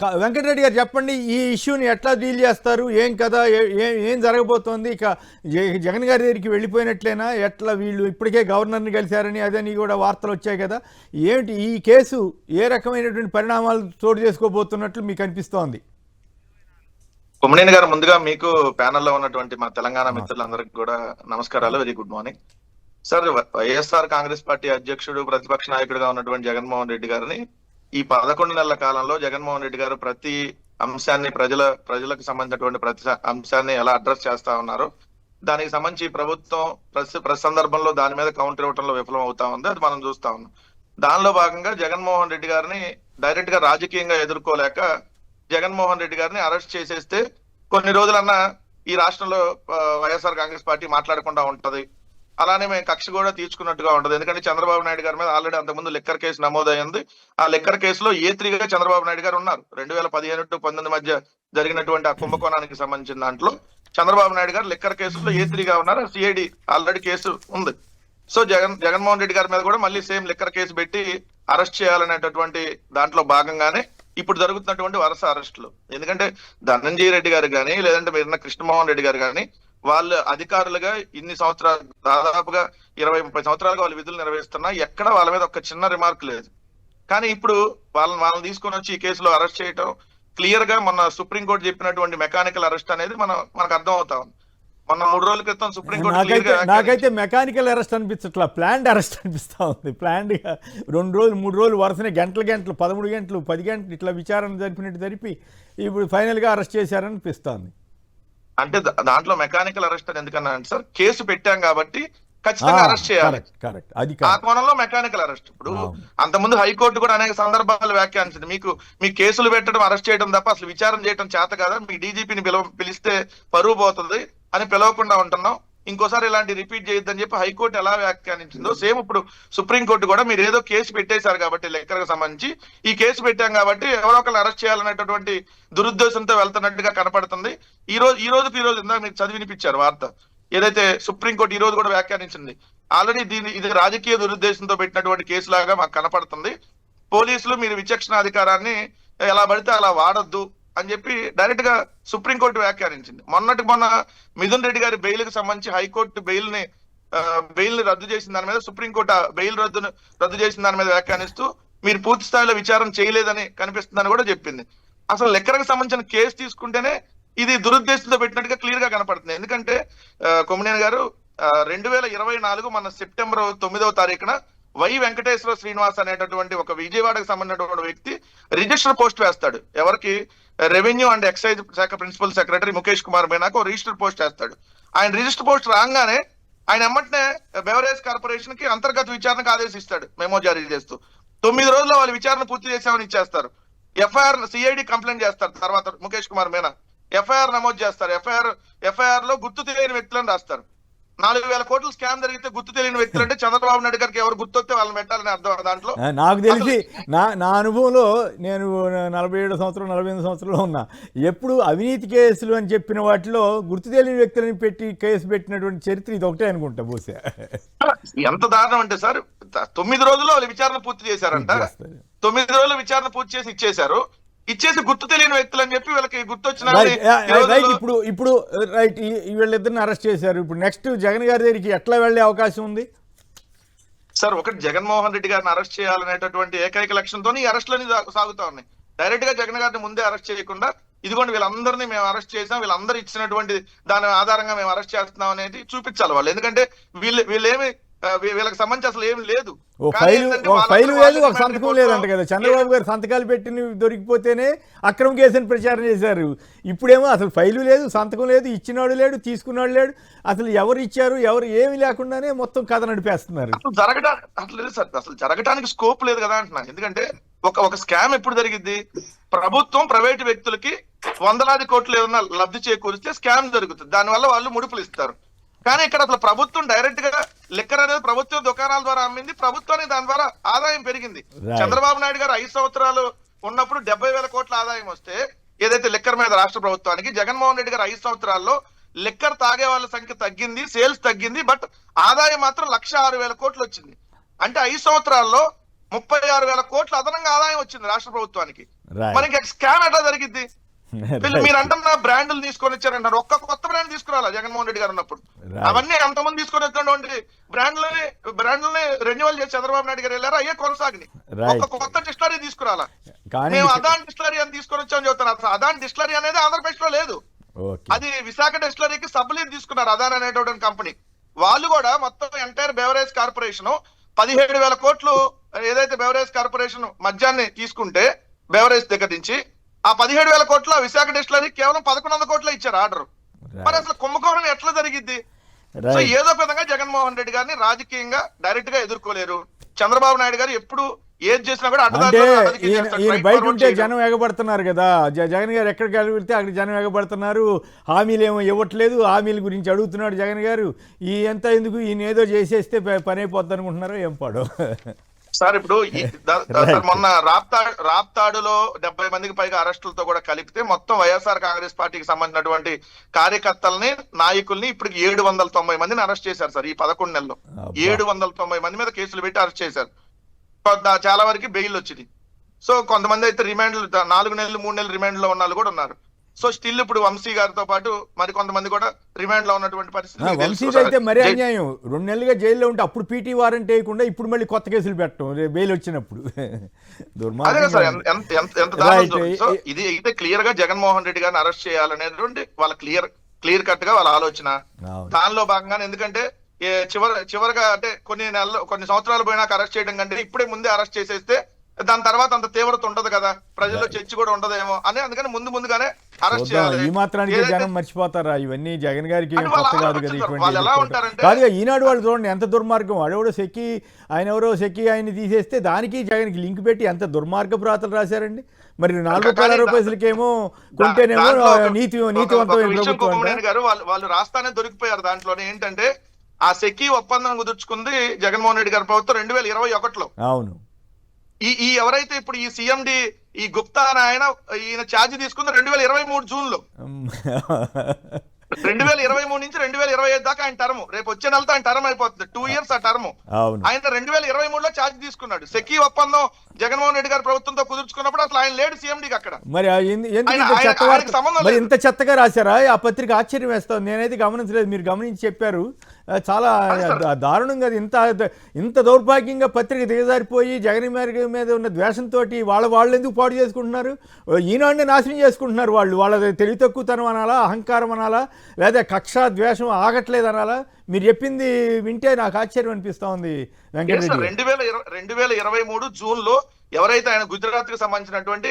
వెంకటరెడ్డి గారు చెప్పండి, ఈ ఇష్యూని ఎట్లా డీల్ చేస్తారు? ఏం కదా, ఏం జరగబోతోంది? ఇక జగన్ గారి దగ్గరికి వెళ్ళిపోయినట్లేనా? ఎట్లా వీళ్ళు ఇప్పటికే గవర్నర్ని కలిశారని అదని కూడా వార్తలు వచ్చాయి కదా. ఏమిటి ఈ కేసు ఏ రకమైనటువంటి పరిణామాలు చోటు చేసుకోబోతున్నట్లు మీకు అనిపిస్తోంది? కొమ్మనేని గారు, ముందుగా మీకు ప్యానెల్లో ఉన్నటువంటి మా తెలంగాణ మిత్రులందరికీ కూడా నమస్కారాలు, very good morning sir. YSR Congress party అధ్యక్షుడు, ప్రతిపక్ష నాయకుడిగా ఉన్నటువంటి జగన్మోహన్ రెడ్డి గారిని ఈ 11 నెలల కాలంలో జగన్మోహన్ రెడ్డి గారు ప్రతి అంశాన్ని ప్రజలకు సంబంధించినటువంటి ప్రతి అంశాన్ని ఎలా అడ్రస్ చేస్తా ఉన్నారో, దానికి సంబంధించి ప్రభుత్వం ప్రతి సందర్భంలో దాని మీద కౌంటర్ ఇవ్వడంలో విఫలం అవుతా ఉంది. అది మనం చూస్తా ఉన్నాం. దానిలో భాగంగా జగన్మోహన్ రెడ్డి గారిని డైరెక్ట్ గా రాజకీయంగా ఎదుర్కోలేక జగన్మోహన్ రెడ్డి గారిని అరెస్ట్ చేసేస్తే కొన్ని రోజులన్నా ఈ రాష్ట్రంలో వైఎస్ఆర్ కాంగ్రెస్ పార్టీ మాట్లాడకుండా ఉంటది. అలానే మేము కక్ష కూడా తీర్చుకున్నట్టుగా ఉంటది. ఎందుకంటే చంద్రబాబు నాయుడు గారి మీద ఆల్రెడీ అంతకుముందు లిక్కర్ కేసు నమోదైంది. ఆ లిక్కర్ కేసులో A3గా చంద్రబాబు నాయుడు గారు ఉన్నారు. 2015 టు 19 మధ్య జరిగినటువంటి ఆ కుంభకోణానికి సంబంధించిన దాంట్లో చంద్రబాబు నాయుడు గారు లిక్కర్ కేసులో A3గా ఉన్నారు. CID ఆల్రెడీ కేసు ఉంది. సో జగన్మోహన్ రెడ్డి గారి మీద కూడా మళ్ళీ సేమ్ లిక్కర్ కేసు పెట్టి అరెస్ట్ చేయాలనేటటువంటి దాంట్లో భాగంగానే ఇప్పుడు జరుగుతున్నటువంటి వరుస అరెస్టులు. ఎందుకంటే ధనంజయ రెడ్డి గారు కానీ, లేదంటే మీరున్న కృష్ణమోహన్ రెడ్డి గారు కానీ, వాళ్ళు అధికారులుగా ఇన్ని సంవత్సరాలు, దాదాపుగా 20-30 సంవత్సరాలుగా వాళ్ళు విధులు నిర్వహిస్తున్నా ఎక్కడ వాళ్ళ మీద ఒక చిన్న రిమార్క్ లేదు. కానీ ఇప్పుడు వాళ్ళని తీసుకొని వచ్చి ఈ కేసులో అరెస్ట్ చేయటం క్లియర్ గా మొన్న సుప్రీంకోర్టు చెప్పినటువంటి మెకానికల్ అరెస్ట్ అనేది మనకు అర్థం అవుతా ఉంది. మొన్న 3 రోజుల క్రితం సుప్రీంకోర్టు నాకైతే మెకానికల్ అరెస్ట్ అనిపించట్లా, ప్లాన్డ్ అరెస్ట్ అనిపిస్తా ఉంది. ప్లాన్డ్ గా 2 రోజులు 3 రోజులు వరుసనే గంటలు 13 గంటలు 10 గంటలు ఇట్లా విచారణ జరిపినట్టు జరిపి ఇప్పుడు ఫైనల్ గా అరెస్ట్ చేశారనిపిస్తోంది. అంటే దాంట్లో మెకానికల్ అరెస్ట్ అని ఎందుకన్నా అంటే సార్, కేసు పెట్టాం కాబట్టి ఖచ్చితంగా అరెస్ట్ చేయాలి. ఆ కోణంలో మెకానికల్ అరెస్ట్. ఇప్పుడు అంతకుముందు హైకోర్టు కూడా అనేక సందర్భాలు వ్యాఖ్యానించింది, మీ కేసులు పెట్టడం, అరెస్ట్ చేయడం తప్ప అసలు విచారణ చేయడం చేత కదా, మీ డీజీపీని పిలిస్తే పరువు పోతుంది అని పిలవకుండా ఉంటున్నాం, ఇంకోసారి ఇలాంటి రిపీట్ చేయొద్దని చెప్పి హైకోర్టు ఎలా వ్యాఖ్యానించిందో సేమ్ ఇప్పుడు సుప్రీంకోర్టు కూడా మీరు ఏదో కేసు పెట్టేశారు కాబట్టి లెక్కలకు సంబంధించి ఈ కేసు పెట్టాం కాబట్టి ఎవరో ఒకరిని అరెస్ట్ చేయాలనేటటువంటి దురుద్దేశంతో వెళ్తున్నట్టుగా కనపడుతుంది. ఈ రోజుకి ఇందాక మీరు చదివినిపించారు వార్త, ఏదైతే సుప్రీంకోర్టు ఈ రోజు కూడా వ్యాఖ్యానించింది. ఆల్రెడీ ఇది రాజకీయ దురుద్దేశంతో పెట్టినటువంటి కేసు లాగా మాకు కనపడుతుంది. పోలీసులు మీరు విచక్షణ అధికారాన్ని ఎలా పడితే అలా వాడొద్దు అని చెప్పి డైరెక్ట్ గా సుప్రీంకోర్టు వ్యాఖ్యానించింది. మొన్న మిథున్ రెడ్డి గారి బెయిల్ కి సంబంధించి హైకోర్టు బెయిల్ ని రద్దు చేసిన దాని మీద సుప్రీంకోర్టు బెయిల్ రద్దు చేసిన దాని మీద వ్యాఖ్యానిస్తూ మీరు పూర్తి స్థాయిలో విచారణ చేయలేదని కనిపిస్తుందని కూడా చెప్పింది. అసలు లెక్కలకు సంబంధించిన కేసు తీసుకుంటేనే ఇది దురుద్దేశంతో పెట్టినట్టుగా క్లియర్ గా కనపడుతుంది. ఎందుకంటే కొమ్మనేని గారు 2024 మన సెప్టెంబర్ 9వ తారీఖున వై వెంకటేశ్వర శ్రీనివాస్ అనేటటువంటి ఒక విజయవాడకు సంబంధించినటువంటి వ్యక్తి రిజిస్టర్ పోస్ట్ వేస్తాడు. ఎవరికి? రెవెన్యూ అండ్ ఎక్సైజ్ శాఖ ప్రిన్సిపల్ సెక్రటరీ ముఖేష్ కుమార్ మీనాకు రిజిస్టర్ పోస్ట్ వేస్తాడు. ఆయన రిజిస్టర్ పోస్ట్ రాగానే ఆయన ఎమ్మటనే బెవరేజ్ కార్పొరేషన్ కి అంతర్గత విచారణకు ఆదేశిస్తాడు, మెమో జారీ చేస్తూ. 9 రోజుల్లో వాళ్ళు విచారణ పూర్తి చేశామని ఇచ్చేస్తారు. ఎఫ్ఐఆర్ CID కంప్లైంట్ చేస్తారు. తర్వాత ముఖేష్ కుమార్ మీనా ఎఫ్ఐఆర్ నమోదు చేస్తారు. ఎఫ్ఐఆర్ లో గుర్తు తెలియని వ్యక్తులను రాస్తారు. 4,000 కోట్ల స్కామ్ జరిగితే గుర్తు తెలియని వ్యక్తులు అంటే చంద్రబాబు నాయుడు గారికి ఎవరు గుర్తొస్తే వాళ్ళని పెట్టాలని అర్థం. దాంట్లో నాకు తెలిసి నా అనుభవంలో నేను 47 సంవత్సరం 48 సంవత్సరంలో ఉన్నా, ఎప్పుడు అవినీతి కేసులు అని చెప్పిన వాటిలో గుర్తు తెలియని వ్యక్తులని పెట్టి కేసు పెట్టినటువంటి చరిత్ర ఇది ఒకటే అనుకుంటా బహుశా. ఎంత దారుణం అంటే సార్, 9 రోజుల్లో వాళ్ళు విచారణ పూర్తి చేశారంట. 9 రోజులు విచారణ పూర్తి చేసి ఇచ్చేసి గుర్తు తెలియని వ్యక్తులు అని చెప్పి వీళ్ళకి గుర్తొచ్చిన ఇప్పుడు రైట్ వీళ్ళిద్దరిని అరెస్ట్ చేశారు. ఇప్పుడు నెక్స్ట్ జగన్ గారి దగ్గరికి ఎట్లా వెళ్లే అవకాశం ఉంది సార్? ఒకటి, జగన్మోహన్ రెడ్డి గారిని అరెస్ట్ చేయాలనేటటువంటి ఏకైక లక్ష్యంతో ఈ అరెస్టులన్నీ సాగుతా ఉన్నాయి. డైరెక్ట్ గా జగన్ గారిని ముందే అరెస్ట్ చేయకుండా ఇదిగోండి వీళ్ళందరినీ మేము అరెస్ట్ చేసాం, వీళ్ళందరూ ఇచ్చినటువంటి దాని ఆధారంగా మేము అరెస్ట్ చేస్తున్నాం అనేది చూపించాలి వాళ్ళు. ఎందుకంటే వీళ్ళేమి వీళ్ళకి సంబంధించి అసలు ఏం లేదు, ఫైలు లేదు, ఒక సంతకం లేదంట కదా. చంద్రబాబు గారు సంతకాలు పెట్టి దొరికిపోతేనే అక్రమ కేసుని ప్రచారం చేశారు. ఇప్పుడేమో అసలు ఫైలు లేదు, సంతకం లేదు, ఇచ్చినోడు లేడు, తీసుకున్నాడు లేడు, అసలు ఎవరు ఇచ్చారు ఎవరు ఏమి లేకుండానే మొత్తం కథ నడిపేస్తున్నారు. అసలు జరగడానికి స్కోప్ లేదు కదా అంటున్నా. ఎందుకంటే ఒక స్కామ్ ఎప్పుడు జరిగింది? ప్రభుత్వం ప్రైవేటు వ్యక్తులకి వందలాది కోట్లు ఏమన్నా లబ్ధి చేకూరిస్తే స్కామ్ జరుగుతుంది, దానివల్ల వాళ్ళు ముడుపులు ఇస్తారు. కానీ ఇక్కడ అసలు ప్రభుత్వం డైరెక్ట్ గా లిక్కర్ అనేది ప్రభుత్వ దుకాణాల ద్వారా అమ్మింది, ప్రభుత్వానికి దాని ద్వారా ఆదాయం పెరిగింది. చంద్రబాబు నాయుడు గారు 5 సంవత్సరాలు ఉన్నప్పుడు 70,000 కోట్ల ఆదాయం వస్తే ఏదైతే లిక్కర్ మీద రాష్ట్ర ప్రభుత్వానికి, జగన్మోహన్ రెడ్డి గారు 5 సంవత్సరాల్లో లిక్కర్ తాగే వాళ్ళ సంఖ్య తగ్గింది, సేల్స్ తగ్గింది, బట్ ఆదాయం మాత్రం 1,06,000 కోట్లు వచ్చింది. అంటే 5 సంవత్సరాల్లో 36,000 కోట్ల అదనంగా ఆదాయం వచ్చింది రాష్ట్ర ప్రభుత్వానికి. Right. మనకి స్కామ్ ఎట్లా జరిగింది? వీళ్ళు Right. మీరు అంటున్న బ్రాండ్లు తీసుకొని వచ్చారంటారు. ఒక్క కొత్త బ్రాండ్ తీసుకురాలా జగన్మోహన్ రెడ్డి గారు ఉన్నప్పుడు? Right. అవన్నీ అంతమంది తీసుకొని వచ్చినటువంటి బ్రాండ్లని రెన్యువల్ చేసి చంద్రబాబు నాయుడు గారు వెళ్ళారు, అయ్యే కొనసాగినాయి. Right. ఒక్క కొత్త డిస్టిలరీ తీసుకురాలా. కానీ మేము అదాన్ డిస్టిలరీ అని తీసుకొని వచ్చామని చెబుతాను. అసలు అదాన్ డిస్టిలరీ అనేది ఆంధ్రప్రదేశ్ లో లేదు. ఓకే. అది విశాఖ డిస్టిలరీకి సబ్లీజ్ తీసుకున్నారు అదాన్ అనేటువంటి కంపెనీ. వాళ్ళు కూడా మొత్తం ఎంటైర్ బెవరేజ్ కార్పొరేషన్ 17,000 కోట్లు ఏదైతే బెవరేజ్ కార్పొరేషన్ మద్యాన్ని తీసుకుంటే బెవరేజ్ దగ్గర నుంచి ఆ 17,000 కోట్ల విశాఖ డిస్టిలరీ కేవలం 1,100 కోట్ల ఇచ్చారు ఆర్డర్. మరి అసలు కుంభకోణం ఎట్లా జరిగిద్ది? సో ఏదో విధంగా జగన్మోహన్ రెడ్డి గారిని రాజకీయంగా డైరెక్ట్ గా ఎదుర్కోలేరు. చంద్రబాబు నాయుడు గారు ఎప్పుడు ఏది చేసినా కూడా అంటే ఈయన బయట ఉంటే జనం ఎగబడుతున్నారు కదా, జగన్ గారు ఎక్కడికి వెళ్తే అక్కడ జనం ఎగబడుతున్నారు. హామీలు ఏమో ఇవ్వట్లేదు, హామీల గురించి అడుగుతున్నాడు జగన్ గారు. ఈ ఎంత ఎందుకు, ఈయన ఏదో చేసేస్తే పని అయిపోద్ది అనుకుంటున్నారో ఏం పాడో. సార్ ఇప్పుడు మొన్న రాప్తాడులో 70 మందికి పైగా అరెస్టులతో కూడా కలిపితే మొత్తం వైఎస్ఆర్ కాంగ్రెస్ పార్టీకి సంబంధించినటువంటి కార్యకర్తల్ని నాయకుల్ని ఇప్పుడు 790 మందిని అరెస్ట్ చేశారు సార్. ఈ 11 నెలల్లో 790 మంది మీద కేసులు పెట్టి అరెస్ట్ చేశారు. చాలా వరకు బెయిల్ వచ్చింది. సో కొంతమంది అయితే రిమాండ్లు 4 నెలలు 3 నెలలు రిమాండ్ లో ఉన్న వాళ్ళు కూడా ఉన్నారు. సో స్టిల్ ఇప్పుడు వంశీ గారితో పాటు మరి కొంతమంది కూడా రిమాండ్ లో ఉన్నటువంటి పరిస్థితి. వంశీ అయితే మరీ అన్యాయం. 2 నెలలుగా జైల్లో ఉంటే అప్పుడు పీటీ వారెంట్ వేయకుండా ఇప్పుడు మళ్ళీ కొత్త కేసులు పెట్టడం బెయిల్ వచ్చినప్పుడు. ఇది అయితే క్లియర్ గా జగన్మోహన్ రెడ్డి గారిని అరెస్ట్ చేయాలనేటువంటి వాళ్ళ క్లియర్ కట్ గా వాళ్ళ ఆలోచన. దానిలో భాగంగానే ఎందుకంటే చివరిగా అంటే కొన్ని సంవత్సరాలు పోయినాక అరెస్ట్ చేయడం కంటే ఇప్పుడే ముందే అరెస్ట్ చేసేస్తే దాని తర్వాత అంత తీవ్రత ఉండదు కదా, ప్రజల్లో చర్చ కూడా ఉండదేమో అని అందుకని ముందుగానే అరెస్ట్ చేయాలి. ఈ మాత్రానికి జనం మర్చిపోతారా ఇవన్నీ? జగన్ గారికి కొత్త కాదు కదా ఇటువంటి. కాదుగా ఈనాడు వాళ్ళు చూడండి ఎంత దుర్మార్గం. వాడెవడో సెక్కి ఆయన్ని తీసేస్తే దానికి జగన్కి లింక్ పెట్టి ఎంత దుర్మార్గపు రాతలు రాశారండి. మరి 4 రూపాయలకేమో కొంటేనేమో నీతివంతమైన గారు వాళ్ళు రాస్తానే దొరికిపోయారు. దాంట్లోనే ఏంటంటే ఆ సెక్కి ఒప్పందం కుదుర్చుకుంది జగన్మోహన్ రెడ్డి గారి ప్రభుత్వం 2021లో. అవును. ఈ ఎవరైతే ఇప్పుడు ఈ సిఎండి ఈ గుప్తా అని ఈయన ఛార్జ్ తీసుకుంది 2023 జూన్ లో. 2023 నుంచి 2025 దాకా ఆయన టర్మ్. రేపు వచ్చే నెలతో ఆయన టర్మ్ అయిపోతుంది. 2 years ఆ టర్మ్. ఆయన 2023లో ఛార్జ్ తీసుకున్నాడు. సెక్కి ఒప్పందం జగన్మోహన్ రెడ్డి గారి ప్రభుత్వంతో కుదుర్చుకున్నప్పుడు అసలు ఆయన లేడు సీఎండీకి అక్కడ. మరి ఇంత చెత్తగా రాశారా ఆ పత్రిక? ఆశ్చర్యం వేస్తాం. నేనైతే గమనించలేదు, మీరు గమనించి చెప్పారు. చాలా దారుణంగా ఇంత దౌర్భాగ్యంగా పత్రిక దిగజారిపోయి జగన్ మీద ఉన్న ద్వేషంతో వాళ్ళు ఎందుకు పాడు చేసుకుంటున్నారు? ఈనాడిని నాశనం చేసుకుంటున్నారు వాళ్ళు. వాళ్ళ తెలివి తక్కువతనం అనాలా, అహంకారం అనాలా, లేదా కక్ష ద్వేషం ఆగట్లేదు అనాలా? మీరు చెప్పింది వింటే నాకు ఆశ్చర్యం అనిపిస్తా ఉంది వెంకటరెడ్డి. 2023 జూన్ లో ఎవరైతే ఆయన గుజరాత్ కు సంబంధించినటువంటి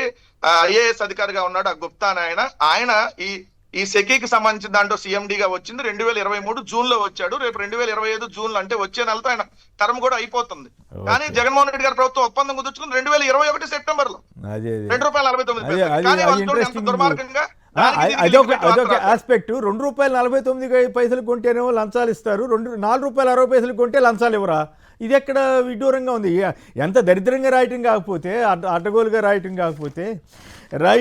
ఐఏఎస్ అధికారిగా ఉన్నాడు ఆ గుప్తా అని ఆయన ఈ సెకీకి సంబంధించిన దాంట్లో సీఎండీగా వచ్చింది 2023 జూన్ లో వచ్చాడు. రేపు 2025 జూన్ లో అంటే వచ్చే నెలతో ఆయన టర్మ్ కూడా అయిపోతుంది. కానీ జగన్మోహన్ రెడ్డి గారి ప్రభుత్వం ఒప్పందం కుదుర్చుకుంది 2021 సెప్టెంబర్ లో ₹2.49. దుర్మార్గంగా అదొక ఆస్పెక్ట్. ₹2.49 కొంటేనేమో లంచాలు ఇస్తారు, ₹4.60 కొంటే లంచాలు ఇవ్వరా? ఇది ఎక్కడ విడ్డూరంగా ఉంది. ఎంత దరిద్రంగా రాయటం కాకపోతే, అడ్డగోలుగా రాయటం కాకపోతే రైట్.